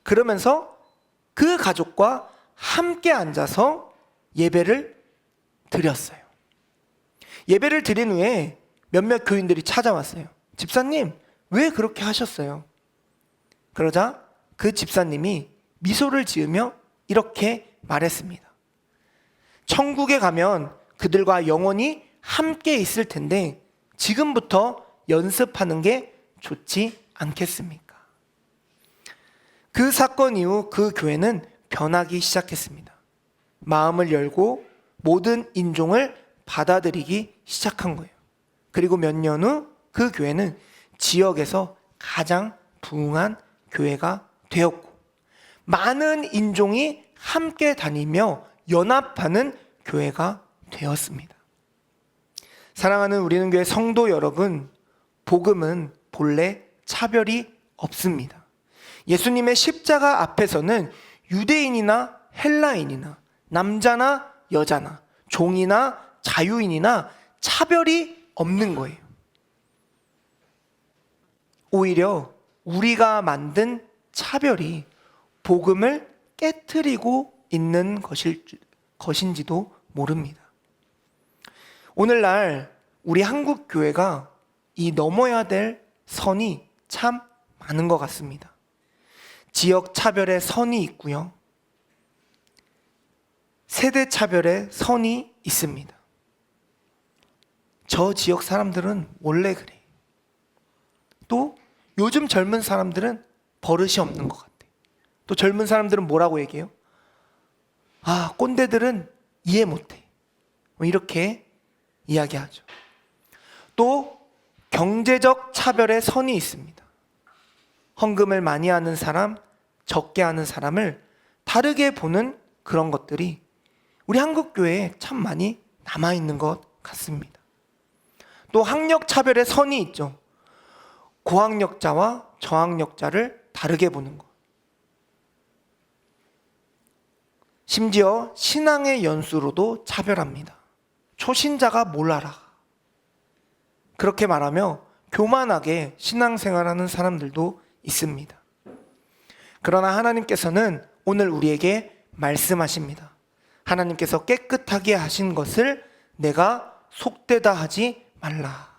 그러면서 그 가족과 함께 앉아서 예배를 드렸어요. 예배를 드린 후에 몇몇 교인들이 찾아왔어요. 집사님, 왜 그렇게 하셨어요? 그러자 그 집사님이 미소를 지으며 이렇게 말했습니다. 천국에 가면 그들과 영원히 함께 있을 텐데 지금부터 연습하는 게 좋지 않겠습니까? 그 사건 이후 그 교회는 변하기 시작했습니다. 마음을 열고 모든 인종을 받아들이기 시작한 거예요. 그리고 몇 년 후 그 교회는 지역에서 가장 부흥한 교회가 되었고 많은 인종이 함께 다니며 연합하는 교회가 되었습니다. 사랑하는 우리는 교회 성도 여러분, 복음은 본래 차별이 없습니다. 예수님의 십자가 앞에서는 유대인이나 헬라인이나 남자나 여자나 종이나 자유인이나 차별이 없는 거예요. 오히려 우리가 만든 차별이 복음을 깨트리고 있는 것인지도 모릅니다. 오늘날 우리 한국 교회가 이 넘어야 될 선이 참 많은 것 같습니다. 지역 차별의 선이 있고요. 세대 차별의 선이 있습니다. 저 지역 사람들은 원래 그래. 또 요즘 젊은 사람들은 버릇이 없는 것 같아. 또 젊은 사람들은 뭐라고 얘기해요? 아, 꼰대들은 이해 못해. 이렇게 이야기하죠. 또 경제적 차별의 선이 있습니다. 헌금을 많이 하는 사람, 적게 하는 사람을 다르게 보는 그런 것들이 우리 한국 교회에 참 많이 남아있는 것 같습니다. 또 학력 차별의 선이 있죠. 고학력자와 저학력자를 다르게 보는 것. 심지어 신앙의 연수로도 차별합니다. 초신자가 뭘 알아? 그렇게 말하며 교만하게 신앙생활하는 사람들도 있습니다. 그러나 하나님께서는 오늘 우리에게 말씀하십니다. 하나님께서 깨끗하게 하신 것을 내가 속되다 하지 말라.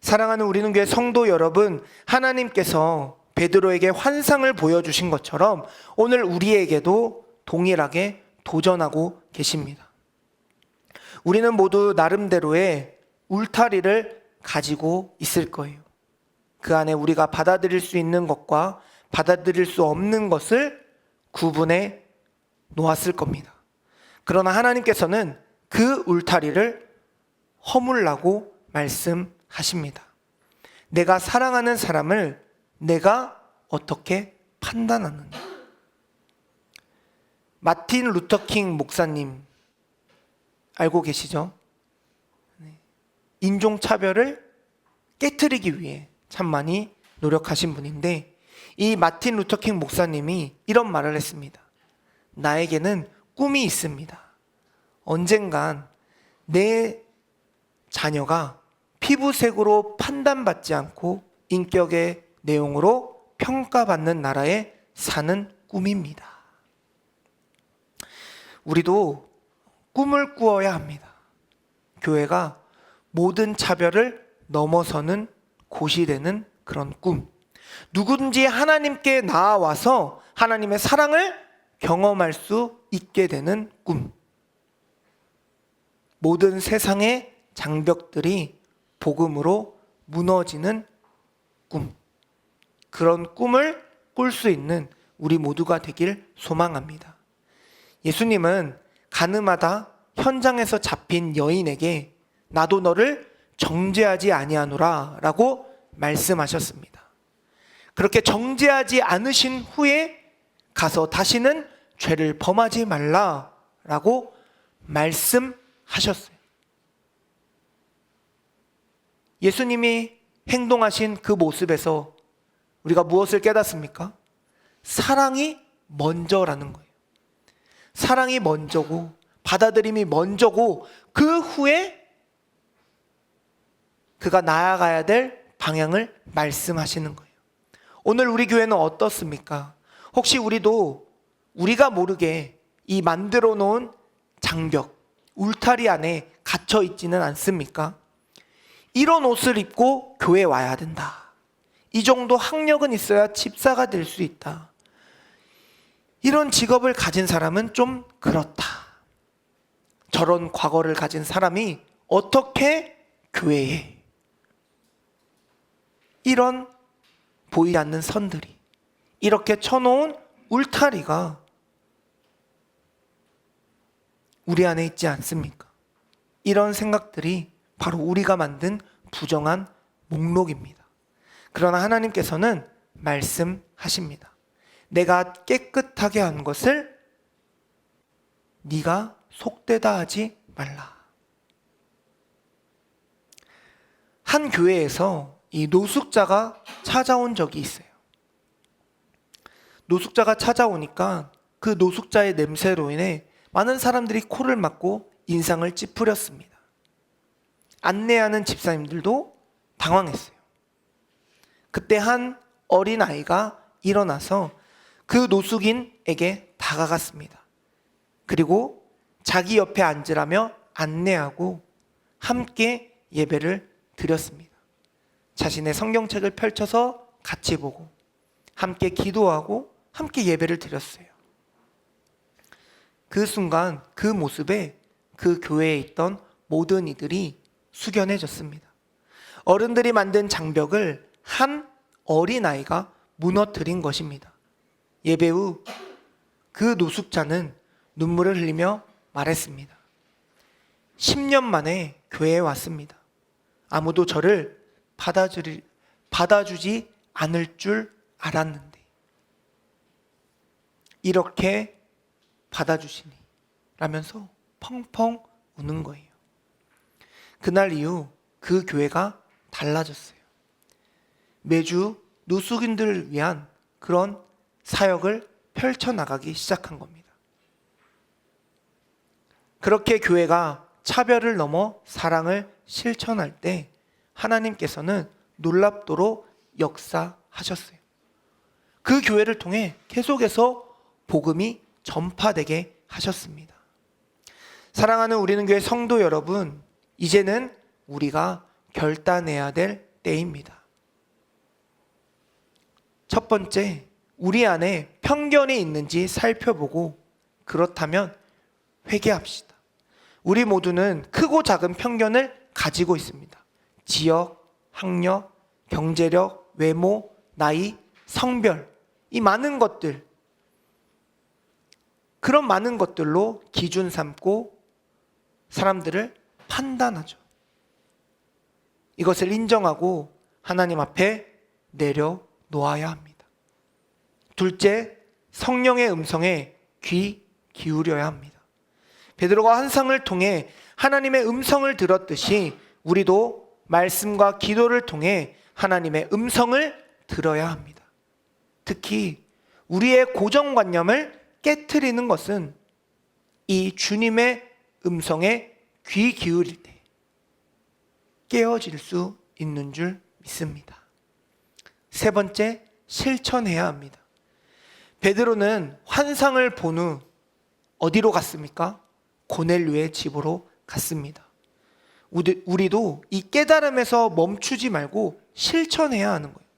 사랑하는 우리는 교회 성도 여러분, 하나님께서 베드로에게 환상을 보여주신 것처럼 오늘 우리에게도 동일하게 도전하고 계십니다. 우리는 모두 나름대로의 울타리를 가지고 있을 거예요. 그 안에 우리가 받아들일 수 있는 것과 받아들일 수 없는 것을 구분해 놓았을 겁니다. 그러나 하나님께서는 그 울타리를 허물라고 말씀하십니다. 내가 사랑하는 사람을 내가 어떻게 판단하느냐. 마틴 루터킹 목사님 알고 계시죠? 인종차별을 깨트리기 위해 참 많이 노력하신 분인데, 이 마틴 루터킹 목사님이 이런 말을 했습니다. 나에게는 꿈이 있습니다. 언젠간 내 자녀가 피부색으로 판단받지 않고 인격의 내용으로 평가받는 나라에 사는 꿈입니다. 우리도 꿈을 꾸어야 합니다. 교회가 모든 차별을 넘어서는 곳이 되는 그런 꿈. 누구든지 하나님께 나아와서 하나님의 사랑을 경험할 수 있게 되는 꿈. 모든 세상의 장벽들이 복음으로 무너지는 꿈. 그런 꿈을 꿀 수 있는 우리 모두가 되길 소망합니다. 예수님은 가늠하다 현장에서 잡힌 여인에게 나도 너를 정죄하지 아니하노라 라고 말씀하셨습니다. 그렇게 정죄하지 않으신 후에 가서 다시는 죄를 범하지 말라 라고 말씀하셨어요. 예수님이 행동하신 그 모습에서 우리가 무엇을 깨닫습니까? 사랑이 먼저라는 거예요. 사랑이 먼저고 받아들임이 먼저고 그 후에 그가 나아가야 될 방향을 말씀하시는 거예요. 오늘 우리 교회는 어떻습니까? 혹시 우리도 우리가 모르게 이 만들어 놓은 장벽, 울타리 안에 갇혀 있지는 않습니까? 이런 옷을 입고 교회에 와야 된다. 이 정도 학력은 있어야 집사가 될 수 있다. 이런 직업을 가진 사람은 좀 그렇다. 저런 과거를 가진 사람이 어떻게 교회에, 이런 보이지 않는 선들이, 이렇게 쳐놓은 울타리가 우리 안에 있지 않습니까? 이런 생각들이 바로 우리가 만든 부정한 목록입니다. 그러나 하나님께서는 말씀하십니다. 내가 깨끗하게 한 것을 네가 속되다 하지 말라. 한 교회에서 이 노숙자가 찾아온 적이 있어요. 노숙자가 찾아오니까 그 노숙자의 냄새로 인해 많은 사람들이 코를 막고 인상을 찌푸렸습니다. 안내하는 집사님들도 당황했어요. 그때 한 어린아이가 일어나서 그 노숙인에게 다가갔습니다. 그리고 자기 옆에 앉으라며 안내하고 함께 예배를 드렸습니다. 자신의 성경책을 펼쳐서 같이 보고 함께 기도하고 함께 예배를 드렸어요. 그 순간 그 모습에 그 교회에 있던 모든 이들이 숙연해졌습니다. 어른들이 만든 장벽을 한 어린아이가 무너뜨린 것입니다. 예배 후 그 노숙자는 눈물을 흘리며 말했습니다. 10년 만에 교회에 왔습니다. 아무도 저를 받아주지 않을 줄 알았는데 이렇게 받아주시니 라면서 펑펑 우는 거예요. 그날 이후 그 교회가 달라졌어요. 매주 노숙인들을 위한 그런 사역을 펼쳐나가기 시작한 겁니다. 그렇게 교회가 차별을 넘어 사랑을 실천할 때 하나님께서는 놀랍도록 역사하셨어요. 그 교회를 통해 계속해서 복음이 전파되게 하셨습니다. 사랑하는 우리는 교회 성도 여러분, 이제는 우리가 결단해야 될 때입니다. 첫 번째, 우리 안에 편견이 있는지 살펴보고 그렇다면 회개합시다. 우리 모두는 크고 작은 편견을 가지고 있습니다. 지역, 학력, 경제력, 외모, 나이, 성별, 이 많은 것들, 그런 많은 것들로 기준 삼고 사람들을 판단하죠. 이것을 인정하고 하나님 앞에 내려놓아야 합니다. 둘째, 성령의 음성에 귀 기울여야 합니다. 베드로가 환상을 통해 하나님의 음성을 들었듯이 우리도 말씀과 기도를 통해 하나님의 음성을 들어야 합니다. 특히 우리의 고정관념을 깨트리는 것은 이 주님의 음성에 귀 기울일 때 깨어질 수 있는 줄 믿습니다. 세 번째, 실천해야 합니다. 베드로는 환상을 본 후 어디로 갔습니까? 고넬료의 집으로 갔습니다. 우리도 이 깨달음에서 멈추지 말고 실천해야 하는 거예요.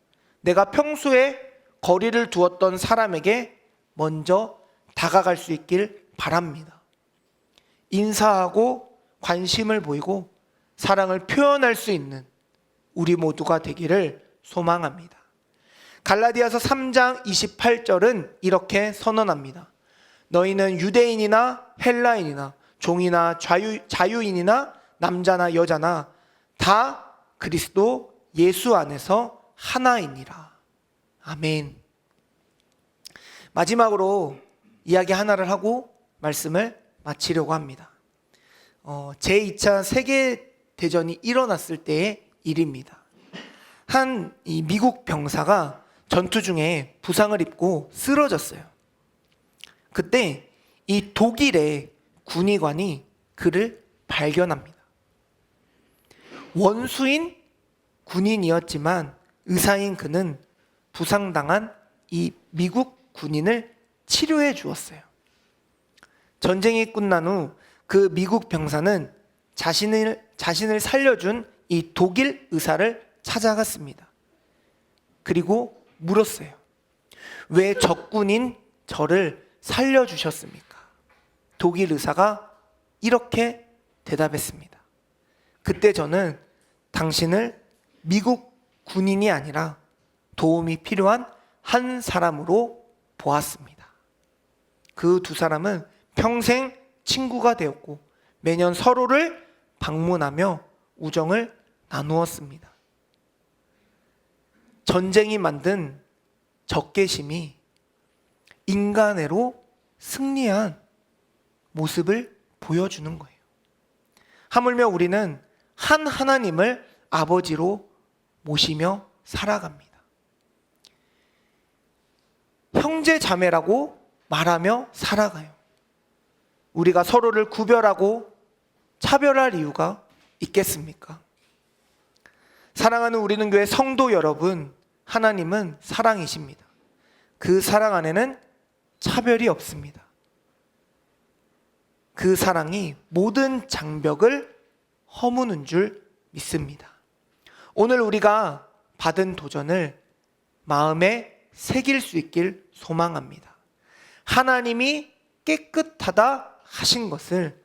내가 평소에 거리를 두었던 사람에게 먼저 다가갈 수 있길 바랍니다. 인사하고 관심을 보이고 사랑을 표현할 수 있는 우리 모두가 되기를 소망합니다. 갈라디아서 3장 28절은 이렇게 선언합니다. 너희는 유대인이나 헬라인이나 종이나 자유인이나 남자나 여자나 다 그리스도 예수 안에서 하나이니라. 아멘. 마지막으로 이야기 하나를 하고 말씀을 마치려고 합니다. 제2차 세계대전이 일어났을 때의 일입니다. 한 이 미국 병사가 전투 중에 부상을 입고 쓰러졌어요. 그때 이 독일의 군의관이 그를 발견합니다. 원수인 군인이었지만 의사인 그는 부상당한 이 미국 군인을 치료해 주었어요. 전쟁이 끝난 후 그 미국 병사는 자신을 살려준 이 독일 의사를 찾아갔습니다. 그리고 물었어요. 왜 적군인 저를 살려주셨습니까? 독일 의사가 이렇게 대답했습니다. 그때 저는 당신을 미국 군인이 아니라 도움이 필요한 한 사람으로 보았습니다. 그 두 사람은 평생 친구가 되었고 매년 서로를 방문하며 우정을 나누었습니다. 전쟁이 만든 적개심이 인간애로 승리한 모습을 보여주는 거예요. 하물며 우리는 한 하나님을 아버지로 모시며 살아갑니다. 형제 자매라고 말하며 살아가요. 우리가 서로를 구별하고 차별할 이유가 있겠습니까? 사랑하는 우리는 교회 성도 여러분, 하나님은 사랑이십니다. 그 사랑 안에는 차별이 없습니다. 그 사랑이 모든 장벽을 허무는 줄 믿습니다. 오늘 우리가 받은 도전을 마음에 새길 수 있길 소망합니다. 하나님이 깨끗하다 하신 것을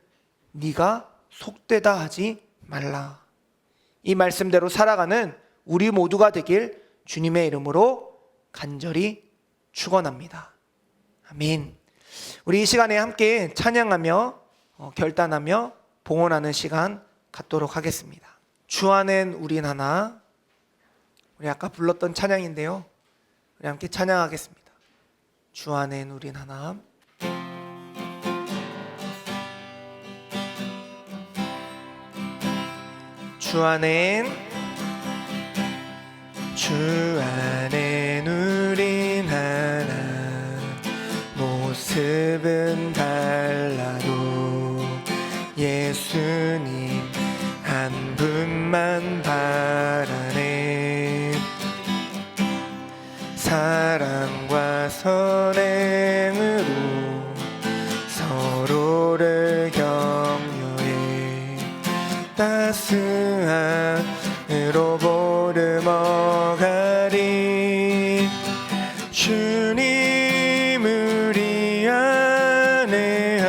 네가 속되다 하지 말라. 이 말씀대로 살아가는 우리 모두가 되길 주님의 이름으로 간절히 축원합니다. 아멘. 우리 이 시간에 함께 찬양하며 결단하며 봉헌하는 시간 갖도록 하겠습니다. 주 안엔 우린 하나. 우리 아까 불렀던 찬양인데요, 우리 함께 찬양하겠습니다. 주 안엔 우린 하나. 주 안엔 우린 하나. 모습은 달라도 예수님 한 분만 바라네. 사랑과 선행으로 서로를 격려해 따스함으로 보듬어가리. 주님 우리 안에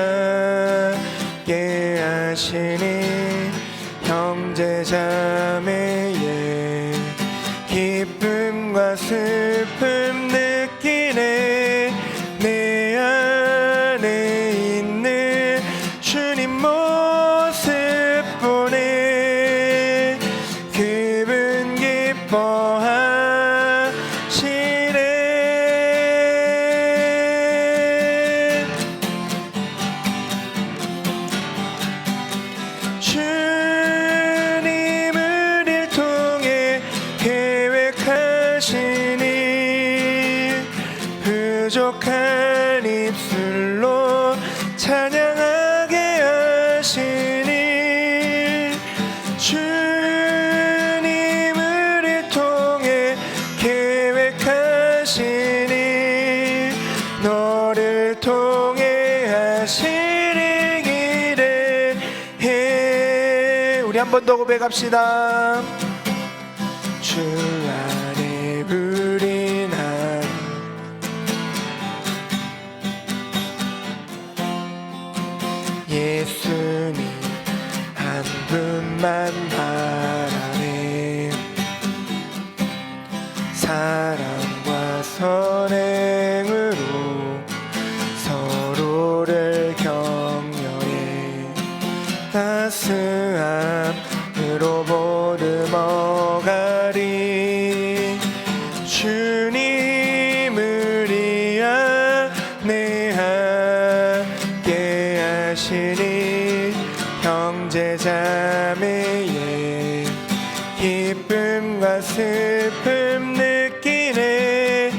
함께 하시니 형제자매의 기쁨과 슬픔 느끼네. 내 안에 있는 주님 모습 보네. 그분 기뻐하시네. 주님 우리를 통해 계획하시니 부족한 입술로 찬양하게 하시니. 주님 우리를 통해 계획하시니 너를 통해 하시니 기대해. 우리 한 번 더 고백합시다. 주 안에 우린 하나. 예수님 한 분만 바라네. 사랑과 선행으로 서로를 격려해 따스함으로 보듬어가리. 주님 우리 안에 함께 하시니 형제자매의 기쁨과 슬픔 느끼네.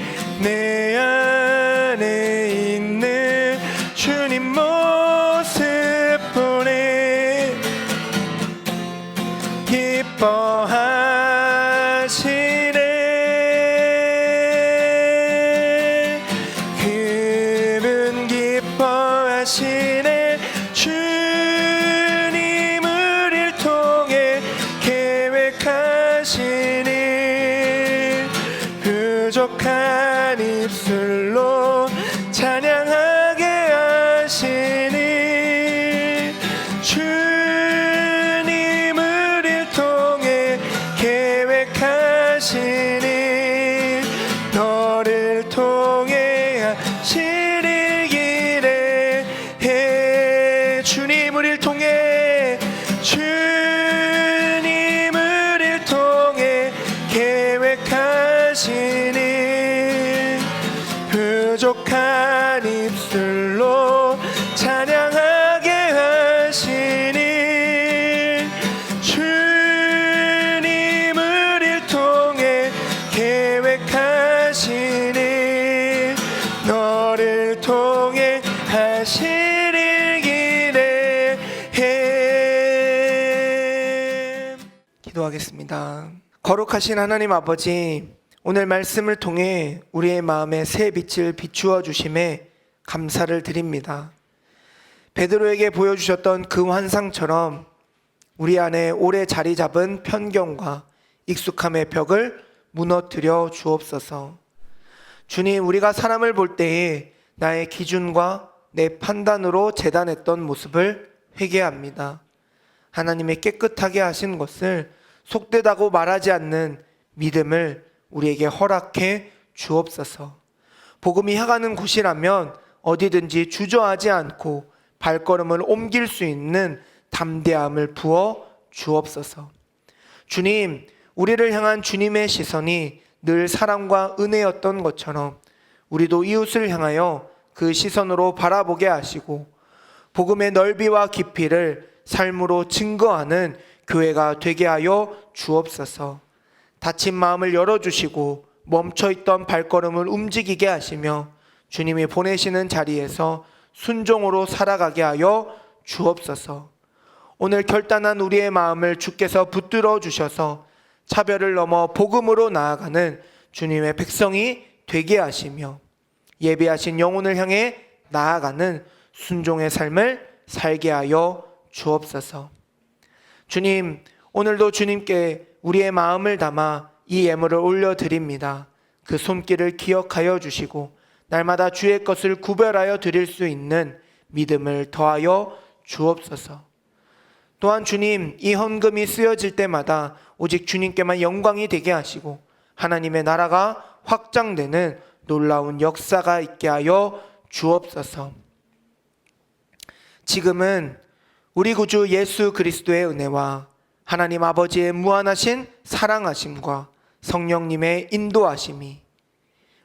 내 안에 있는 주님 모습 보네. 기뻐하시네. 그분 기뻐하시네. 주님 우리를 통해 계획하시니 부족한 입술로 찬양하게 하시니. 주님 우리를 통해 계획하시니 너를 통해 하시니 기대해. 주님 우리를 통해 주님 우리를 통해 계획하시니 부족한 입술로 찬양하게 하시니. 주님 우리를 통해 계획하시니 너를 통해 하시니 기대해. 기도하겠습니다. 거룩하신 하나님 아버지, 오늘 말씀을 통해 우리의 마음에 새 빛을 비추어 주심에 감사를 드립니다. 베드로에게 보여주셨던 그 환상처럼 우리 안에 오래 자리 잡은 편견과 익숙함의 벽을 무너뜨려 주옵소서. 주님, 우리가 사람을 볼 때에 나의 기준과 내 판단으로 재단했던 모습을 회개합니다. 하나님의 깨끗하게 하신 것을 속되다고 말하지 않는 믿음을 우리에게 허락해 주옵소서. 복음이 향하는 곳이라면 어디든지 주저하지 않고 발걸음을 옮길 수 있는 담대함을 부어 주옵소서. 주님, 우리를 향한 주님의 시선이 늘 사랑과 은혜였던 것처럼 우리도 이웃을 향하여 그 시선으로 바라보게 하시고 복음의 넓이와 깊이를 삶으로 증거하는 교회가 되게 하여 주옵소서. 닫힌 마음을 열어주시고 멈춰있던 발걸음을 움직이게 하시며 주님이 보내시는 자리에서 순종으로 살아가게 하여 주옵소서. 오늘 결단한 우리의 마음을 주께서 붙들어 주셔서 차별을 넘어 복음으로 나아가는 주님의 백성이 되게 하시며 예비하신 영혼을 향해 나아가는 순종의 삶을 살게 하여 주옵소서. 주님, 오늘도 주님께 우리의 마음을 담아 이 예물을 올려드립니다. 그 손길을 기억하여 주시고 날마다 주의 것을 구별하여 드릴 수 있는 믿음을 더하여 주옵소서. 또한 주님, 이 헌금이 쓰여질 때마다 오직 주님께만 영광이 되게 하시고 하나님의 나라가 확장되는 놀라운 역사가 있게 하여 주옵소서. 지금은 우리 구주 예수 그리스도의 은혜와 하나님 아버지의 무한하신 사랑하심과 성령님의 인도하심이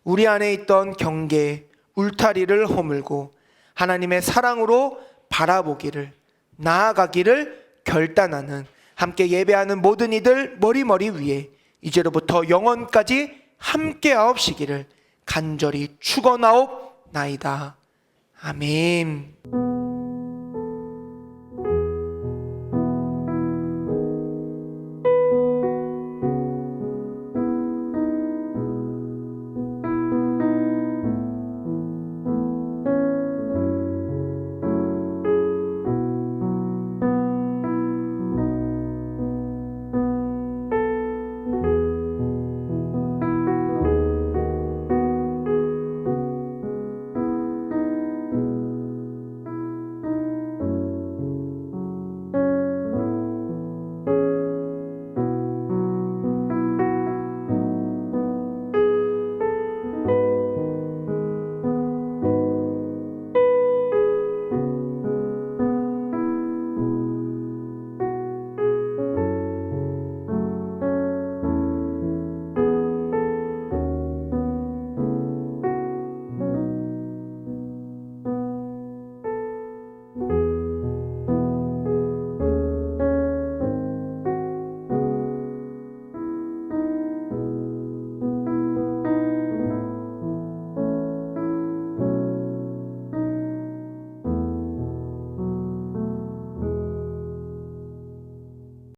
우리 안에 있던 경계, 울타리를 허물고 하나님의 사랑으로 바라보기를, 나아가기를 결단하는 함께 예배하는 모든 이들 머리 위에 이제로부터 영원까지 함께하옵시기를 간절히 축원하옵나이다. 아멘.